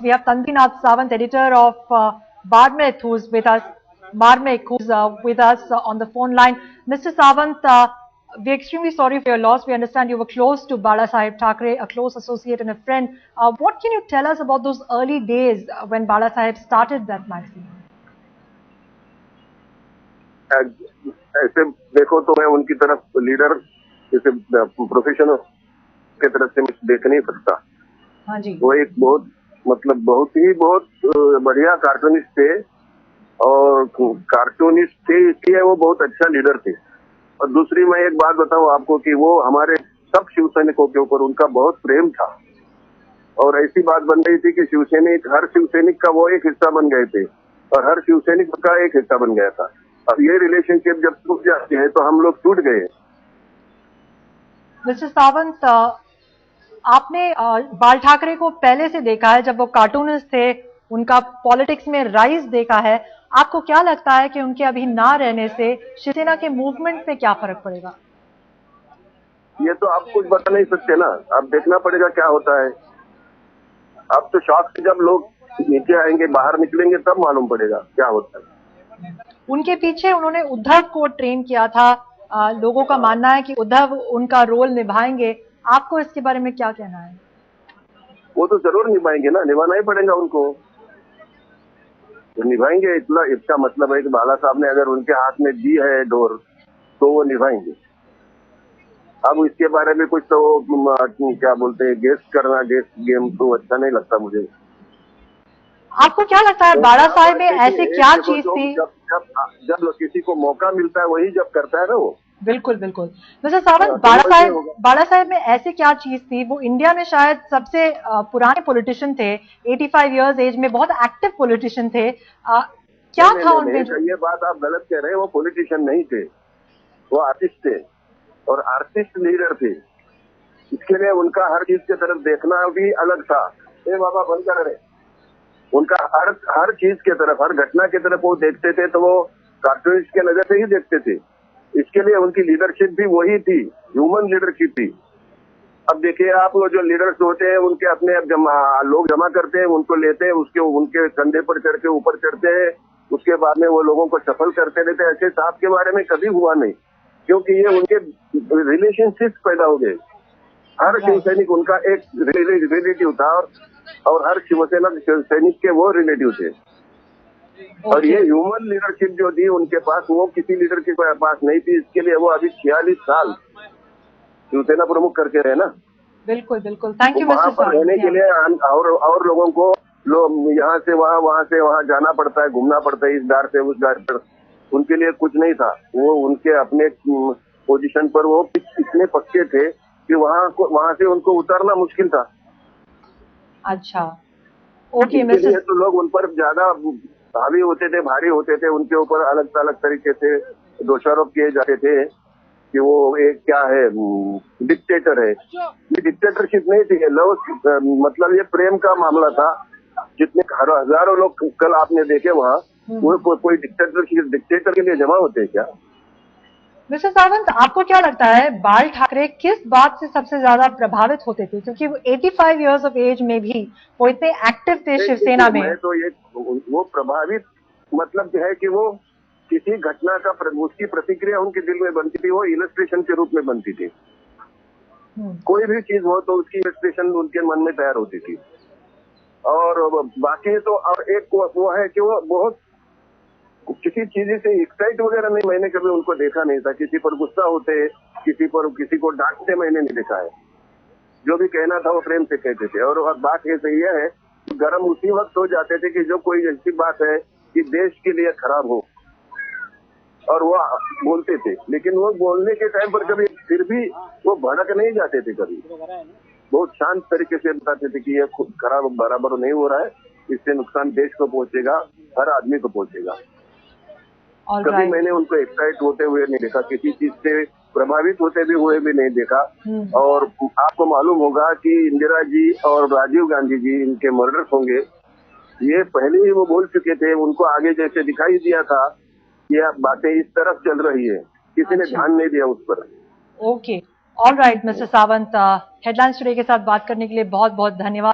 We have Tanvinath Sawant, editor of Barmith, who's with us. Marmik, who's with us on the phone line. Mr. Sawant, we're extremely sorry for your loss. We understand you were close to Bala Saheb Thackeray, a close associate and a friend. What can you tell us about those early days when Bala Saheb started that magazine? ऐसे देखो तो मैं उनकी तरफ leader जैसे professional के तरफ से देख नहीं सकता। हाँ जी। वो एक बहुत बढ़िया कार्टूनिस्ट थे और कार्टूनिस्ट थे इसलिए वो बहुत अच्छा लीडर थे। और दूसरी मैं एक बात बताऊं आपको कि वो हमारे सब शिव सैनिकों के ऊपर उनका बहुत प्रेम था और ऐसी बात बन गई थी कि हर शिव सैनिक का वो एक हिस्सा बन गए थे और हर शिव सैनिक का एक हिस्सा बन गया था। अब ये रिलेशनशिप जब टूट जाती है तो हम लोग टूट गए। मिस्टर सावंत, आपने बाल ठाकरे को पहले से देखा है, जब वो कार्टूनिस्ट थे, उनका पॉलिटिक्स में राइज देखा है। आपको क्या लगता है कि उनके अभी ना रहने से शिवसेना के मूवमेंट पे क्या फर्क पड़ेगा? ये तो आप कुछ बता नहीं सकते ना, अब देखना पड़ेगा क्या होता है। अब तो शॉक से जब लोग नीचे आएंगे, बाहर निकलेंगे, तब मालूम पड़ेगा क्या होता है। उनके पीछे उन्होंने उद्धव को ट्रेन किया था। लोगों का मानना है कि उद्धव उनका रोल निभाएंगे। आपको इसके बारे में क्या कहना है? वो तो जरूर निभाएंगे ना, निभाना ही पड़ेगा उनको, तो निभाएंगे। इसका मतलब है कि बाला साहब ने अगर उनके हाथ में दी है डोर तो वो निभाएंगे। अब इसके बारे में कुछ तो क्या बोलते हैं, गेस गेम तो अच्छा नहीं लगता मुझे। आपको क्या लगता है बाला साहब में ऐसे क्या चीज थी? जब किसी को मौका मिलता है वही जब करता है ना वो। बिल्कुल बिल्कुल। मिस्टर सावंत, बाला साहब में ऐसे क्या चीज थी? वो इंडिया में शायद सबसे पुराने पॉलिटिशियन थे, 85 इयर्स एज में, बहुत एक्टिव पॉलिटिशियन थे। क्या था उनमें? ये बात आप गलत कह रहे हैं। वो पॉलिटिशियन नहीं थे, वो आर्टिस्ट थे और आर्टिस्ट लीडर थे। इसके लिए उनका हर चीज की तरफ देखना भी अलग था। बाबा बंद कर रहे, उनका हर चीज के तरफ, हर घटना की तरफ वो देखते थे, तो वो कार्टूनिस्ट के नजर से ही देखते थे। इसके लिए उनकी लीडरशिप भी वही थी, ह्यूमन लीडरशिप थी। अब देखिए आप, वो जो लीडर्स होते हैं उनके अपने लोग जमा करते हैं, उनको लेते हैं, उनके कंधे पर चढ़ के ऊपर चढ़ते हैं, उसके बाद में वो लोगों को सफल करते रहते हैं। ऐसे साहब के बारे में कभी हुआ नहीं, क्योंकि ये उनके रिलेशनशिप पैदा हो गए। हर शिव सैनिक उनका एक रिलेटिव था और हर शिवसेना सैनिक के वो रिलेटिव थे। और ये ह्यूमन लीडरशिप जो थी उनके पास, वो किसी लीडर के पास नहीं थी। इसके लिए वो अभी 46 साल शिवसेना प्रमुख करके रहे ना। बिल्कुल बिल्कुल। Thank you. वहाँ पर रहने के लिए और लोगों को यहाँ से वहाँ जाना पड़ता है, घूमना पड़ता है, इस दार से उस दार पर। उनके लिए कुछ नहीं था। वो उनके अपने पोजीशन पर वो इतने पक्के थे कि वहाँ से उनको उतरना मुश्किल था। अच्छा, ओके। मिस्टर, तो लोग उन पर ज्यादा भारी होते थे। उनके ऊपर अलग अलग तरीके से दोषारोप किए जाते थे कि वो एक क्या है, डिक्टेटर है। ये डिक्टेटरशिप नहीं थी, मतलब ये प्रेम का मामला था। जितने हजारों लोग कल आपने देखे वहाँ, वो कोई डिक्टेटर के लिए जमा होते हैं क्या? मिस्टर सावंत, आपको क्या लगता है बाल ठाकरे किस बात से सबसे ज्यादा प्रभावित होते थे? क्योंकि वो 85 इयर्स ऑफ एज में भी वो इतने एक्टिव थे शिवसेना में। तो ये वो प्रभावित मतलब है कि वो किसी घटना का उसकी प्रतिक्रिया उनके दिल में बनती थी, वो इलस्ट्रेशन के रूप में बनती थी। कोई भी चीज हो तो उसकी इलस्ट्रेशन उनके मन में तैयार होती थी। और बाकी तो और एक वो है कि वो बहुत किसी चीज से एक्साइट वगैरह नहीं, मैंने कभी उनको देखा नहीं था। किसी पर गुस्सा होते, किसी को डांटते मैंने नहीं देखा है। जो भी कहना था वो प्रेम से कहते थे। और बात ये सही है, गरम उसी वक्त हो जाते थे कि जो कोई ऐसी बात है कि देश के लिए खराब हो, और वो बोलते थे। लेकिन वो बोलने के टाइम पर कभी फिर भी वो भड़क नहीं जाते थे। कभी बहुत शांत तरीके से बताते थे कि ये खराब बराबर नहीं हो रहा है, इससे नुकसान देश को पहुंचेगा, हर आदमी को पहुंचेगा। कभी मैंने उनको एक्साइट होते हुए नहीं देखा, किसी चीज से प्रभावित होते भी हुए भी नहीं देखा। और आपको मालूम होगा कि इंदिरा जी और राजीव गांधी जी, इनके मर्डर्स होंगे, ये पहले ही वो बोल चुके थे। उनको आगे जैसे दिखाई दिया था कि आप बातें इस तरफ चल रही है, किसी ने ध्यान नहीं दिया उस पर। Okay, all right mister Sawant, headlines today के साथ बात करने के लिए बहुत बहुत धन्यवाद।